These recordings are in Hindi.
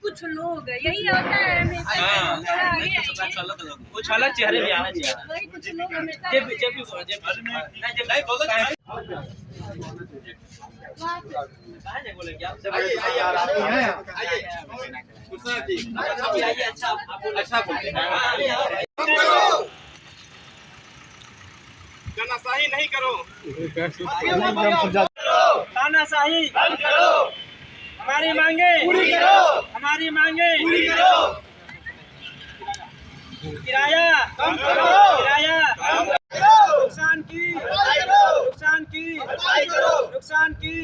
कुछ लोग यही होता है कुछ अलग चेहरे भी आना चाहिए। कुछ लोग हमेशा तानाशाही नहीं करो, तानाशाही बंद करो, हमारी मांगे पूरी करो, हमारी मांगे पूरी करो, किराया कम करो, किराया कम करो, नुकसान की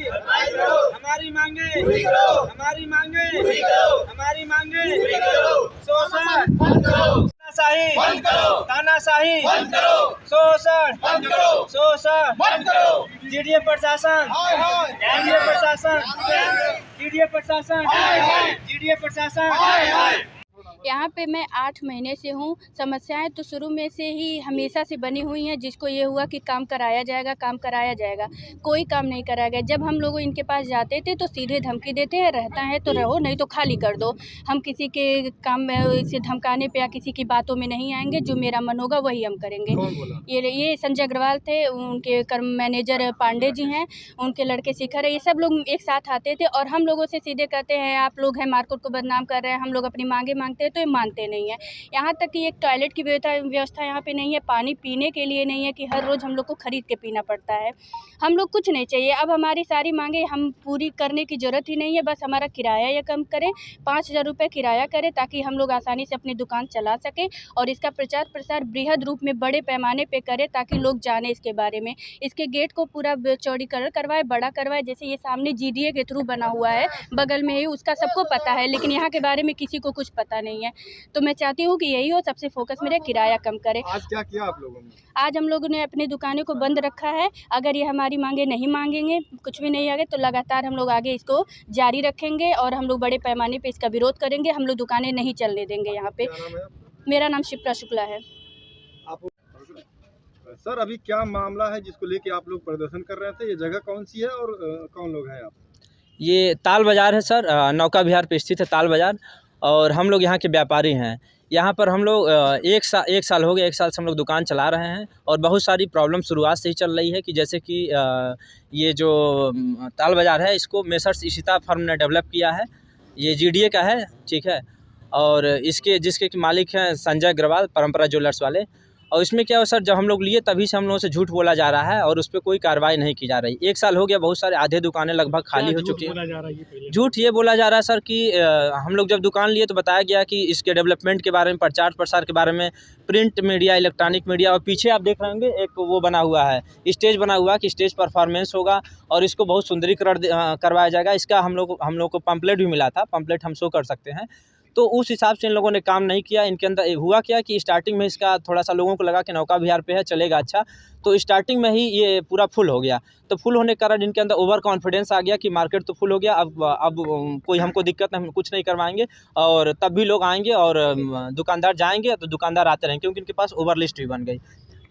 हमारी मांगे पूरी करो, हमारी मांगे पूरी करो, हमारी मांगे पूरी करो, शोषण बंद करो, तानाशाही बंद करो, शोषण बंद करो, शोषण बंद करो, जीडीए प्रशासन, जीडीए प्रशासन। यहाँ पे मैं 8 महीने से हूँ। समस्याएं तो शुरू में से ही हमेशा से बनी हुई हैं, जिसको ये हुआ कि काम कराया जाएगा, कोई काम नहीं कराया गया। जब हम लोग इनके पास जाते थे तो सीधे धमकी देते हैं, रहता है तो रहो, नहीं तो खाली कर दो। हम किसी के काम में से धमकाने पे या किसी की बातों में नहीं आएंगे, जो मेरा मन होगा वही हम करेंगे। ये संजय अग्रवाल थे, उनके कर्म मैनेजर पांडे जी हैं, उनके लड़के शिखर है, ये सब लोग एक साथ आते थे और हम लोगों से सीधे कहते हैं आप लोग हैं मार्केट को बदनाम कर रहे हैं, हम लोग अपनी मांगे मांगते हैं तो ये मानते नहीं है। यहाँ तक कि एक टॉयलेट की व्यवस्था यहाँ पे नहीं है, पानी पीने के लिए नहीं है कि हर रोज़ हम लोग को खरीद के पीना पड़ता है। हम लोग कुछ नहीं चाहिए, अब हमारी सारी मांगे हम पूरी करने की ज़रूरत ही नहीं है, बस हमारा किराया या कम करें, 5,000 रुपये किराया करें ताकि हम लोग आसानी से अपनी दुकान चला सकें और इसका प्रचार प्रसार बृहद रूप में बड़े पैमाने पर करें ताकि लोग जाने इसके बारे में। इसके गेट को पूरा चौड़ीकरण करवाए, बड़ा करवाए, जैसे ये सामने जीडीए के थ्रू बना हुआ है बगल में ही, उसका सबको पता है, लेकिन यहाँ के बारे में किसी को कुछ पता नहीं है। तो मैं चाहती हूँ कि यही हो, सबसे फोकस मेरे किराया कम करें। आज क्या किया आप लोगों ने? आज हम लोगों ने अपनी दुकानों को बंद रखा है। अगर ये हमारी मांगे नहीं मांगेंगे, कुछ भी नहीं आगे, तो लगातार हम लोग आगे इसको जारी रखेंगे और हम लोग बड़े पैमाने पे इसका विरोध करेंगे। हम लोग दुकानें नहीं चलने देंगे यहाँ पे। मेरा नाम शिप्रा शुक्ला है। सर अभी क्या मामला है जिसको लेके आप लोग प्रदर्शन कर रहे थे? ये जगह कौन सी है और कौन लोग हैं आप? ये ताल बाज़ार है सर, नौका विहार पे स्थित है ताल बाज़ार, और हम लोग यहाँ के व्यापारी हैं। यहाँ पर हम लोग एक साल हो गया, 1 साल से हम लोग दुकान चला रहे हैं और बहुत सारी प्रॉब्लम शुरुआत से ही चल रही है कि जैसे कि ये जो ताल बाज़ार है इसको मेसर्स इशिता फर्म ने डेवलप किया है। ये जीडीए का है, ठीक है, और जिसके कि मालिक हैं संजय अग्रवाल, परंपरा ज्वेलर्स वाले। और इसमें क्या हो सर, जब हम लोग लिए तभी से हम लोगों से झूठ बोला जा रहा है और उस पर कोई कार्रवाई नहीं की जा रही। 1 साल हो गया, बहुत सारे आधे दुकानें लगभग खाली हो चुकी हैं। झूठ ये बोला जा रहा है सर कि हम लोग जब दुकान लिए तो बताया गया कि इसके डेवलपमेंट के बारे में, प्रचार प्रसार के बारे में, प्रिंट मीडिया, इलेक्ट्रॉनिक मीडिया, और पीछे आप देख रहे होंगे एक वो बना हुआ है, स्टेज बना हुआ है कि स्टेज परफॉर्मेंस होगा और इसको बहुत सुंदरीकरण करवाया जाएगा। इसका हम लोग को पम्पलेट भी मिला था, पम्पलेट हम शो कर सकते हैं। तो उस हिसाब से इन लोगों ने काम नहीं किया। इनके अंदर हुआ क्या कि स्टार्टिंग में इसका थोड़ा सा लोगों को लगा कि नौका विहार पे है, चलेगा अच्छा, तो स्टार्टिंग में ही ये पूरा फुल हो गया। तो फुल होने के कारण इनके अंदर ओवर कॉन्फिडेंस आ गया कि मार्केट तो फुल हो गया, अब कोई हमको दिक्कत नहीं, हम कुछ नहीं करवाएंगे और तब भी लोग आएंगे और दुकानदार जाएंगे तो दुकानदार आते रहेंगे, क्योंकि इनके पास ओवर लिस्ट भी बन गई।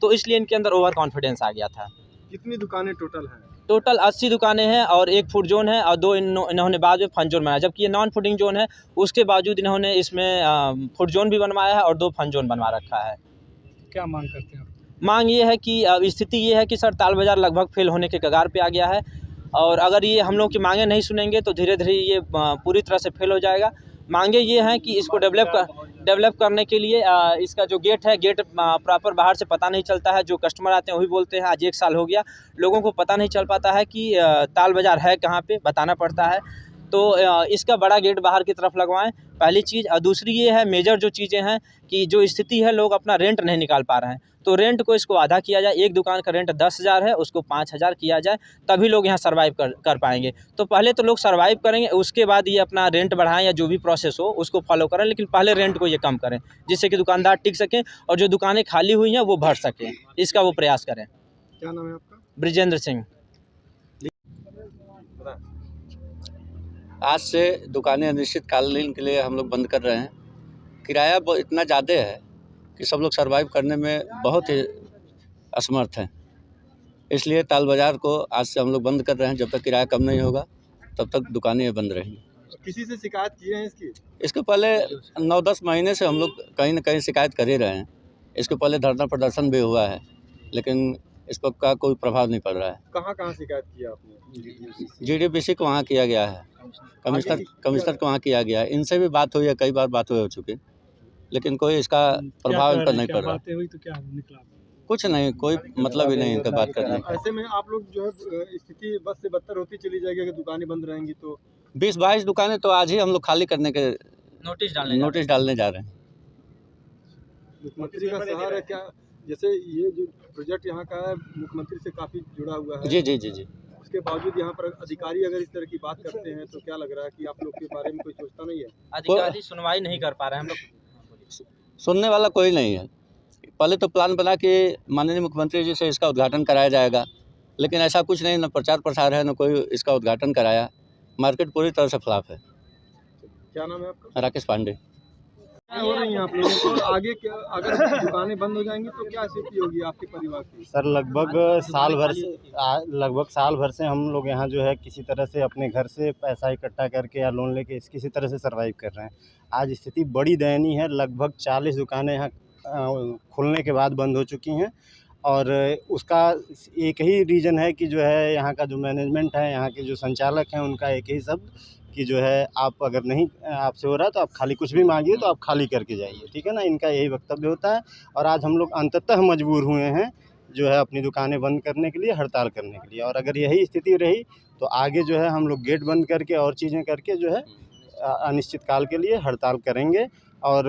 तो इसलिए इनके अंदर ओवर कॉन्फिडेंस आ गया था। कितनी दुकानें टोटल हैं? टोटल 80 दुकानें हैं और 1 फूड जोन है और 2 इन्होंने बाद में फन जोन बनाया, जबकि ये नॉन फूडिंग जोन है। उसके बावजूद इन्होंने इसमें फूड जोन भी बनवाया है और 2 फन जोन बनवा रखा है। क्या मांग करते हैं? मांग ये है कि स्थिति ये है कि सर ताल बाज़ार लगभग फेल होने के कगार पे आ गया है और अगर ये हम लोग की मांगे नहीं सुनेंगे तो धीरे धीरे ये पूरी तरह से फेल हो जाएगा। मांगे ये हैं कि इसको डेवलप करने के लिए इसका जो गेट है, गेट प्रॉपर बाहर से पता नहीं चलता है। जो कस्टमर आते हैं वही बोलते हैं, आज 1 साल हो गया, लोगों को पता नहीं चल पाता है कि ताल बाज़ार है कहाँ पे, बताना पड़ता है। तो इसका बड़ा गेट बाहर की तरफ लगवाएं, पहली चीज़। और दूसरी ये है, मेजर जो चीज़ें हैं कि जो स्थिति है, लोग अपना रेंट नहीं निकाल पा रहे हैं, तो रेंट को इसको आधा किया जाए। एक दुकान का रेंट 10,000 है, उसको 5,000 किया जाए, तभी लोग यहाँ सर्वाइव कर पाएंगे। तो पहले तो लोग सर्वाइव करेंगे, उसके बाद ये अपना रेंट बढ़ाएं या जो भी प्रोसेस हो उसको फॉलो करें, लेकिन पहले रेंट को ये कम करें, जिससे कि दुकानदार टिक सकें और जो दुकानें खाली हुई हैं वो भर सकें, इसका वो प्रयास करें। क्या नाम है आपका? ब्रिजेंद्र सिंह। आज से दुकानें अनिश्चितकालीन के लिए हम लोग बंद कर रहे हैं। किराया इतना ज़्यादा है कि सब लोग सर्वाइव करने में बहुत ही असमर्थ हैं। इसलिए ताल बाज़ार को आज से हम लोग बंद कर रहे हैं। जब तक किराया कम नहीं होगा तब तक दुकानें बंद रहेंगी। किसी से शिकायत किए हैं इसकी? इसके पहले 9-10 महीने से हम लोग कहीं ना कहीं शिकायत कर ही रहे हैं। इसके पहले धरना प्रदर्शन भी हुआ है, लेकिन इस पर का कोई प्रभाव नहीं पड़ रहा है। कहाँ शिकायत किया आपने? GDPC को वहाँ किया गया है, कमिश्नर को वहाँ किया गया है। इनसे भी बात हुई है, कई बार बात हो चुकी, लेकिन कोई इसका प्रभाव इन पर नहीं पड़ रहा। हुई तो क्या निकला? कुछ नहीं, कोई मतलब ही नहीं इनका बात करने का। ऐसे में आप लोग जो है स्थिति बस से बदतर होती चली जाएगी अगर दुकानें बंद रहेंगी तो। 20-22 दुकानें तो आज ही हम लोग खाली करने के नोटिस डालने जा रहे हैं। मुख्यमंत्री का सहारा क्या, जैसे ये जो प्रोजेक्ट यहाँ का है मुख्यमंत्री से काफ़ी जुड़ा हुआ है। जी। उसके बावजूद यहाँ पर अधिकारी अगर इस तरह की बात करते हैं तो क्या लग रहा है कि आप लोग के बारे में कोई सोचता नहीं है? अधिकारी सुनवाई नहीं कर पा रहे हैं। हम लोग सुनने वाला कोई नहीं है। पहले तो प्लान बना कि माननीय मुख्यमंत्री जी से इसका उद्घाटन कराया जाएगा, लेकिन ऐसा कुछ नहीं, न प्रचार प्रसार है, न कोई इसका उद्घाटन कराया। मार्केट पूरी तरह से फ्लॉप है। क्या नाम है आपका? राकेश पांडे। क्या हो रही है आप लोगों को? आगे क्या अगर दुकानें बंद हो जाएंगी तो क्या स्थिति होगी आपके परिवार की? सर लगभग साल भर से हम लोग यहाँ जो है किसी तरह से अपने घर से पैसा इकट्ठा करके या लोन लेके किसी तरह से सर्वाइव कर रहे हैं। आज स्थिति बड़ी दयनीय है। लगभग 40 दुकानें यहाँ खुलने के बाद बंद हो चुकी हैं, और उसका एक ही रीज़न है कि जो है यहाँ का जो मैनेजमेंट है, यहाँ के जो संचालक हैं, उनका एक ही शब्द कि जो है आप अगर नहीं आपसे हो रहा तो आप खाली कुछ भी मांगिए तो आप खाली करके जाइए, ठीक है ना। इनका यही वक्तव्य होता है, और आज हम लोग अंततः मजबूर हुए हैं जो है अपनी दुकानें बंद करने के लिए, हड़ताल करने के लिए। और अगर यही स्थिति रही तो आगे जो है हम लोग गेट बंद करके और चीज़ें करके जो है अनिश्चितकाल के लिए हड़ताल करेंगे। और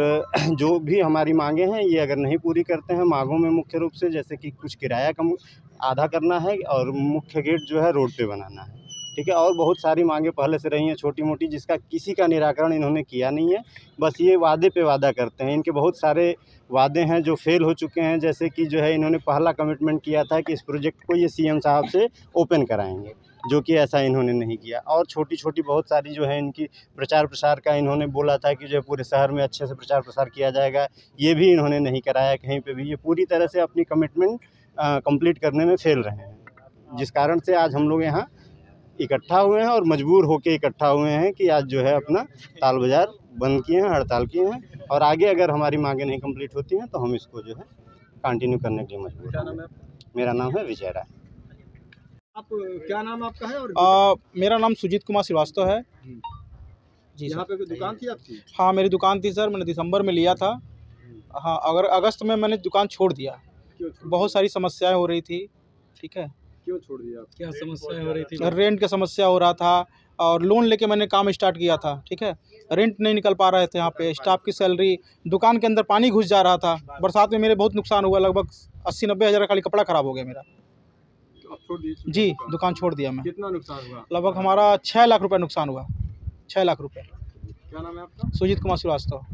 जो भी हमारी मांगें हैं ये अगर नहीं पूरी करते हैं, मांगों में मुख्य रूप से जैसे कि कुछ किराया कम आधा करना है और मुख्य गेट जो है रोड पे बनाना है, ठीक है। और बहुत सारी मांगें पहले से रही हैं छोटी मोटी, जिसका किसी का निराकरण इन्होंने किया नहीं है। बस ये वादे पे वादा करते हैं। इनके बहुत सारे वादे हैं जो फेल हो चुके हैं, जैसे कि जो है इन्होंने पहला कमिटमेंट किया था कि इस प्रोजेक्ट को ये CM साहब से ओपन कराएंगे, जो कि ऐसा इन्होंने नहीं किया। और छोटी छोटी बहुत सारी जो है इनकी प्रचार प्रसार का इन्होंने बोला था कि जो पूरे शहर में अच्छे से प्रचार प्रसार किया जाएगा, ये भी इन्होंने नहीं कराया कहीं पे भी। ये पूरी तरह से अपनी कमिटमेंट कंप्लीट करने में फेल रहे हैं, जिस कारण से आज हम लोग यहाँ इकट्ठा हुए हैं और मजबूर होकर इकट्ठा हुए हैं कि आज जो है अपना ताल बाज़ार बंद किए हैं, हड़ताल किए हैं। और आगे अगर हमारी मांगें नहीं कंप्लीट होती हैं तो हम इसको जो है कंटिन्यू करने के लिए मजबूर हैं। मेरा नाम है विजय राय। आप क्या नाम आपका है? और मेरा नाम सुजीत कुमार श्रीवास्तव है जी। यहाँ पे कोई दुकान थी आपकी? हाँ, मेरी दुकान थी सर, मैंने दिसंबर में लिया था। हाँ, अगर अगस्त में मैंने दुकान छोड़ दिया। बहुत सारी समस्याएं हो रही थी, ठीक है। क्यों छोड़ दिया आप? क्या समस्याएं हो रही थी? रेंट का समस्या हो रहा था, और लोन लेके मैंने काम स्टार्ट किया था, ठीक है। रेंट नहीं निकल पा रहे थे यहाँ पे, स्टाफ की सैलरी, दुकान के अंदर पानी घुस जा रहा था। बरसात में मेरे बहुत नुकसान हुआ, लगभग 80-90 हज़ार का खाली कपड़ा ख़राब हो गया मेरा। आप छोड़ दिए? जी, दुकान छोड़ दिया मैं। कितना नुकसान हुआ? लगभग हमारा 6 लाख रुपए नुकसान हुआ। 6 लाख रुपए। क्या नाम है आपका? सुजीत कुमार श्रीवास्तव।